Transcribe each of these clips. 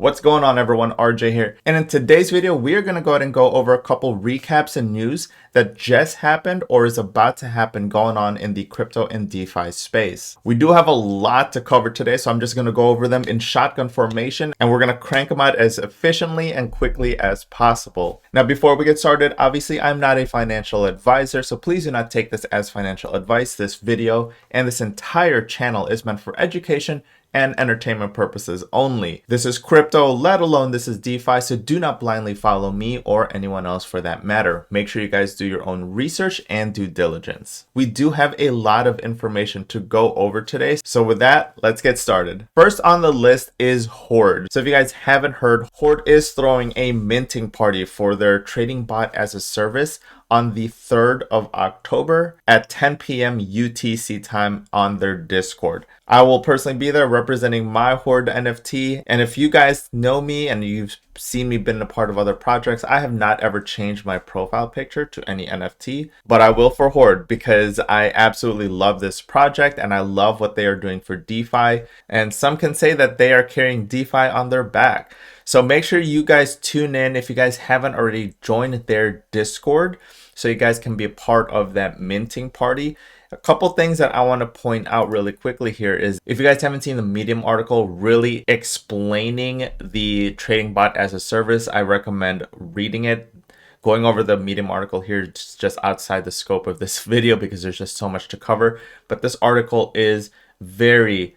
What's going on, everyone? RJ here. And in today's video, we are going to go ahead and go over a couple recaps and news that just happened or is about to happen going on in the crypto and DeFi space. We do have a lot to cover today, so I'm just going to go over them in shotgun formation and we're going to crank them out as efficiently and quickly as possible. Now, before we get started, obviously, I'm not a financial advisor, so please do not take this as financial advice. This video and this entire channel is meant for education and entertainment purposes only. This is crypto, let alone this is DeFi, so do not blindly follow me or anyone else for that matter. Make sure you guys do your own research and due diligence. We do have a lot of information to go over today, so with that, let's get started. First on the list is Horde. So if you guys haven't heard, Horde is throwing a minting party for their trading bot as a service on the 3rd of October at 10 p.m. UTC time on their Discord. I will personally be there representing my Horde NFT. And if you guys know me and you've seen me been a part of other projects, I have not ever changed my profile picture to any NFT, but I will for Horde because I absolutely love this project and I love what they are doing for DeFi. And some can say that they are carrying DeFi on their back. So make sure you guys tune in if you guys haven't already joined their Discord, so you guys can be a part of that minting party. A couple things that I want to point out really quickly here is if you guys haven't seen the Medium article really explaining the trading bot as a service, I recommend reading it. Going over the Medium article here is just outside the scope of this video because there's just so much to cover. But this article is very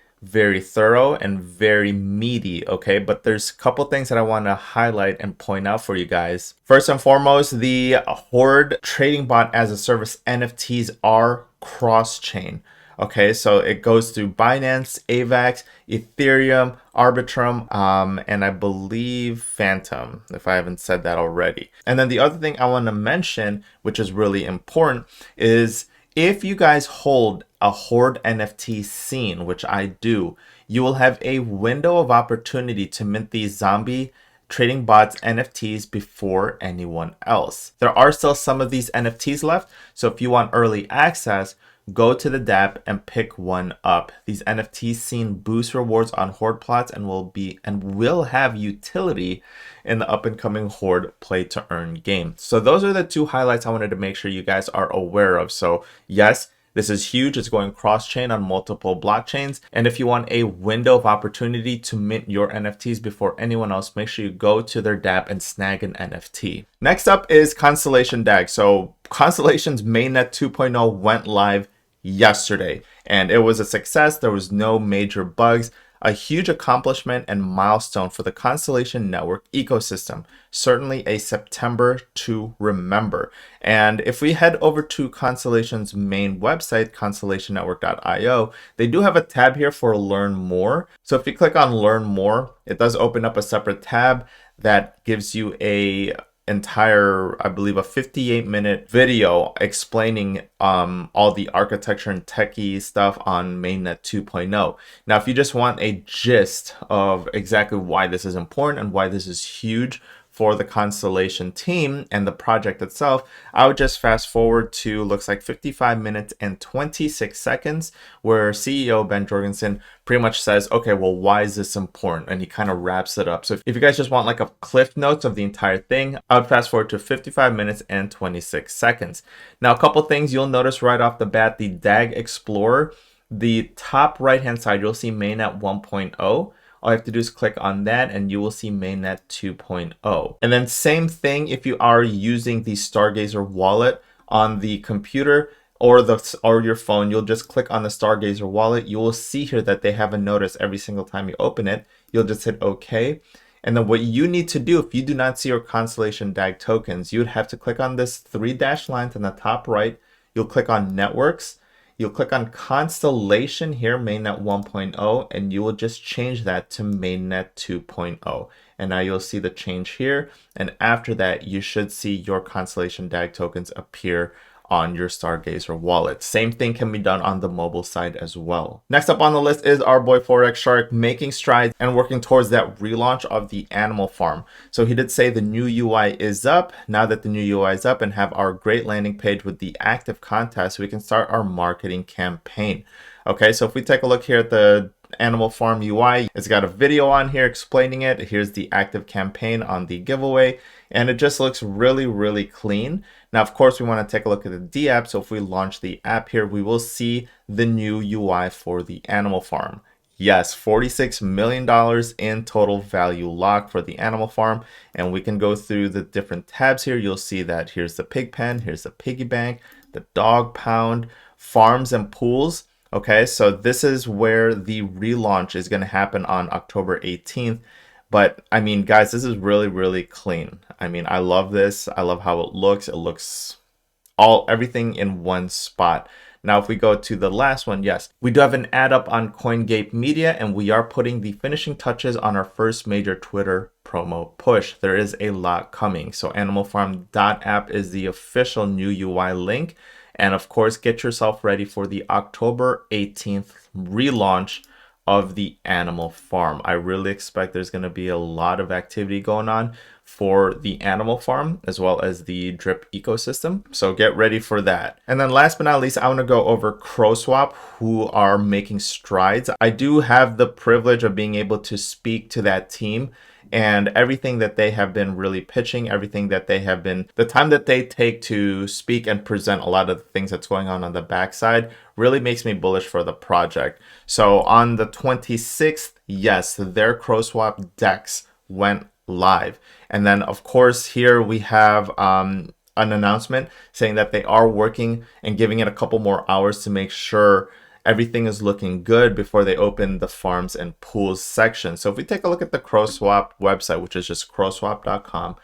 thorough and very meaty, okay? But there's a couple things that I want to highlight and point out for you guys. First and foremost, the Horde trading bot as a service NFTs are cross-chain, okay? So it goes through Binance, AVAX, Ethereum, Arbitrum, and I believe Phantom, if I haven't said that already. And then the other thing I want to mention, which is really important, is if you guys hold a Horde NFT scene, which I do, you will have a window of opportunity to mint these zombie trading bots NFTs before anyone else. There are still some of these NFTs left, so if you want early access, go to the dApp and pick one up. These NFTs scene boost rewards on Horde plots and will have utility in the up and coming Horde play to earn game. So those are the two highlights I wanted to make sure you guys are aware of. So yes, this is huge. It's going cross-chain on multiple blockchains. And if you want a window of opportunity to mint your NFTs before anyone else, make sure you go to their dApp and snag an NFT. Next up is Constellation DAG. So Constellation's mainnet 2.0 went live yesterday and it was a success. There was no major bugs. A huge accomplishment and milestone for the Constellation Network ecosystem. Certainly a September to remember. And if we head over to Constellation's main website, constellationnetwork.io, they do have a tab here for Learn More. So if you click on Learn More, it does open up a separate tab that gives you a entire, I believe, a 58-minute video explaining all the architecture and techie stuff on mainnet 2.0. Now, if you just want a gist of exactly why this is important and why this is huge for the Constellation team and the project itself, I would just fast forward to, looks like 55 minutes and 26 seconds, where CEO Ben Jorgensen pretty much says, okay, well, why is this important? And he kind of wraps it up. So if you guys just want like a cliff notes of the entire thing, I would fast forward to 55 minutes and 26 seconds. Now, a couple things you'll notice right off the bat, the DAG Explorer, the top right-hand side, you'll see mainnet 1.0. All you have to do is click on that and you will see mainnet 2.0. And then same thing if you are using the Stargazer wallet on the computer or your phone, you'll just click on the Stargazer wallet. You will see here that they have a notice every single time you open it. You'll just hit OK. And then what you need to do, if you do not see your Constellation DAG tokens, you would have to click on this 3 dashed lines on the top right. You'll click on Networks. You'll click on Constellation here, mainnet 1.0, and you will just change that to mainnet 2.0. And now you'll see the change here. And after that, you should see your Constellation DAG tokens appear on your Stargazer wallet. Same thing can be done on the mobile side as well. Next up on the list is our boy Forex Shark making strides and working towards that relaunch of the Animal Farm. So he did say the new UI is up. Now that the new UI is up and have our great landing page with the active contest, we can start our marketing campaign. Okay, so if we take a look here at the Animal Farm UI. It's got a video on here explaining it. Here's the active campaign on the giveaway, and it just looks really, really clean. Now, of course, we want to take a look at the D app. So if we launch the app here, we will see the new UI for the Animal Farm. Yes, $46 million in total value locked for the Animal Farm. And we can go through the different tabs here. You'll see that here's the pig pen, here's the piggy bank, the dog pound, farms and pools. Okay, so this is where the relaunch is going to happen on October 18th. But I mean, guys, this is really, really clean. I mean, I love this. I love how it looks. It looks everything in one spot. Now, if we go to the last one, yes, we do have an ad up on CoinGate Media, and we are putting the finishing touches on our first major Twitter promo push. There is a lot coming. So animalfarm.app is the official new UI link. And of course, get yourself ready for the October 18th relaunch of the Animal Farm. I really expect there's going to be a lot of activity going on for the Animal Farm as well as the drip ecosystem. So get ready for that. And then last but not least, I want to go over CrowSwap, who are making strides. I do have the privilege of being able to speak to that team, and everything that they have been really pitching, everything that they have been, the time that they take to speak and present a lot of the things that's going on the backside really makes me bullish for the project. So on the 26th, yes, their CrowSwap DEX went live. And then of course here we have an announcement saying that they are working and giving it a couple more hours to make sure everything is looking good before they open the farms and pools section. So if we take a look at the CrowSwap website, which is just crowswap.com,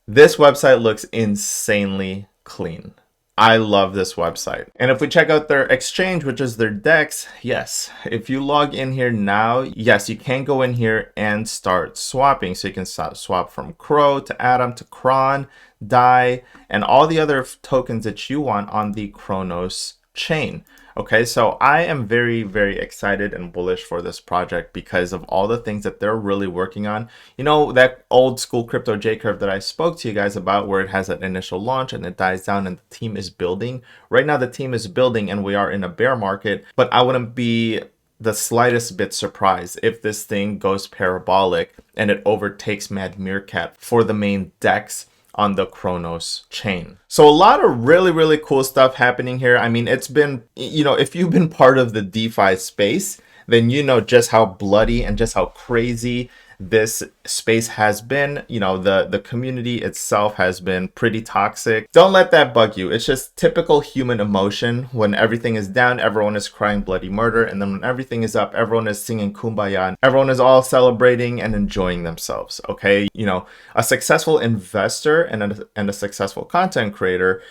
this website looks insanely clean. I love this website. And if we check out their exchange, which is their DEX, yes, if you log in here now, yes, you can go in here and start swapping. So you can swap from Crow to Atom to Cron, DAI, and all the other tokens that you want on the Kronos chain. Okay, so I am very, very excited and bullish for this project because of all the things that they're really working on. You know, that old school crypto J-curve that I spoke to you guys about, where it has an initial launch and it dies down and the team is building. Right now, the team is building and we are in a bear market, but I wouldn't be the slightest bit surprised if this thing goes parabolic and it overtakes Mad Meerkat for the main DEX on the Kronos chain. So a lot of really, really cool stuff happening here. I mean, it's been, you know, if you've been part of the DeFi space, then you know just how bloody and just how crazy this space has been. You know, the community itself has been pretty toxic. Don't let that bug you. It's just typical human emotion. When everything is down, everyone is crying bloody murder. And then when everything is up, everyone is singing Kumbaya. And everyone is all celebrating and enjoying themselves. Okay. You know, a successful investor and a successful content creator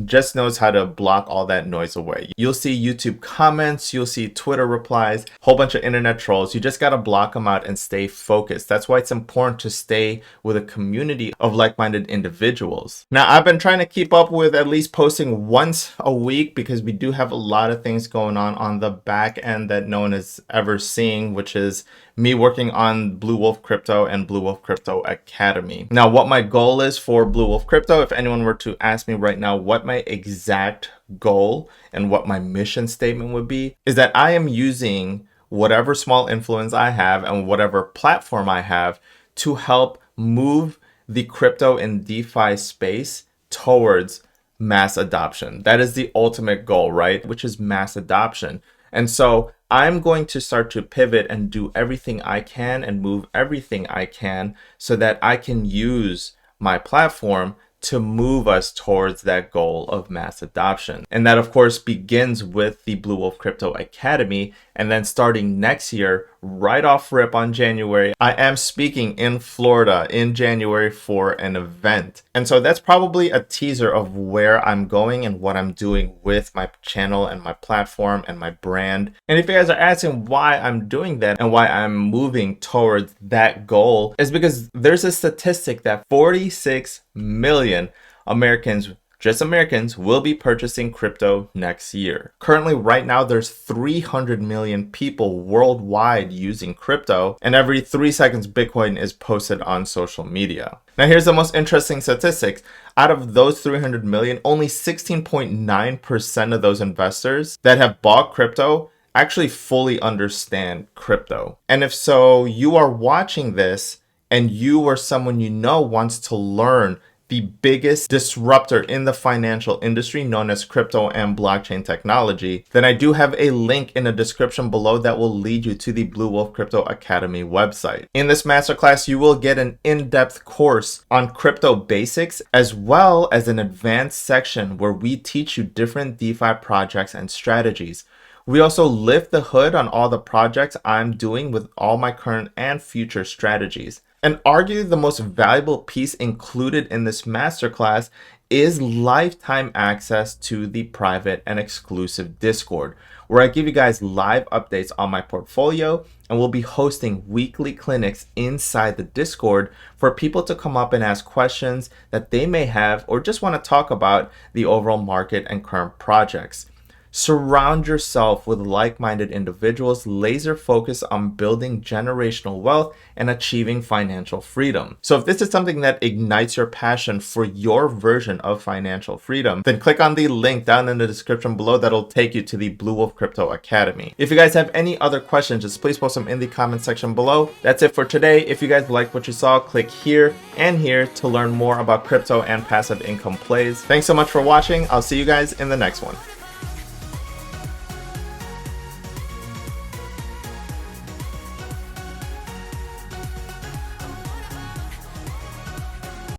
just knows how to block all that noise away. You'll see YouTube comments, you'll see Twitter replies, whole bunch of internet trolls. You just got to block them out and stay focused. That's why it's important to stay with a community of like-minded individuals. Now, I've been trying to keep up with at least posting once a week because we do have a lot of things going on the back end that no one is ever seeing, which is me working on BlüWolf Crypto and BlüWolf Crypto Academy. Now, what my goal is for BlüWolf Crypto, if anyone were to ask me right now what my exact goal and what my mission statement would be, is that I am using whatever small influence I have and whatever platform I have to help move the crypto and DeFi space towards mass adoption. That is the ultimate goal, right? Which is mass adoption. And so I'm going to start to pivot and do everything I can and move everything I can so that I can use my platform to move us towards that goal of mass adoption. And that, of course, begins with the BlüWolf Crypto Academy. And then starting next year, right off rip on January, I am speaking in Florida in January for an event. And so that's probably a teaser of where I'm going and what I'm doing with my channel and my platform and my brand. And if you guys are asking why I'm doing that and why I'm moving towards that goal, is because there's a statistic that 46 million Americans, just Americans, will be purchasing crypto next year. Currently, right now, there's 300 million people worldwide using crypto, and every 3 seconds, Bitcoin is posted on social media. Now, here's the most interesting statistics. Out of those 300 million, only 16.9% of those investors that have bought crypto actually fully understand crypto? And if so, you are watching this and you or someone you know wants to learn the biggest disruptor in the financial industry known as crypto and blockchain technology, then I do have a link in the description below that will lead you to the BlüWolf Crypto Academy website. In this masterclass, you will get an in-depth course on crypto basics, as well as an advanced section where we teach you different DeFi projects and strategies. We also lift the hood on all the projects I'm doing with all my current and future strategies. And arguably the most valuable piece included in this masterclass is lifetime access to the private and exclusive Discord, where I give you guys live updates on my portfolio, and we'll be hosting weekly clinics inside the Discord for people to come up and ask questions that they may have or just want to talk about the overall market and current projects. Surround yourself with like-minded individuals laser focused on building generational wealth and achieving financial freedom. So if this is something that ignites your passion for your version of financial freedom, then click on the link down in the description below that'll take you to the BlüWolf Crypto Academy. If you guys have any other questions, just please post them in the comment section below. That's it for today. If you guys liked what you saw, click here and here to learn more about crypto and passive income plays. Thanks so much for watching. I'll see you guys in the next one.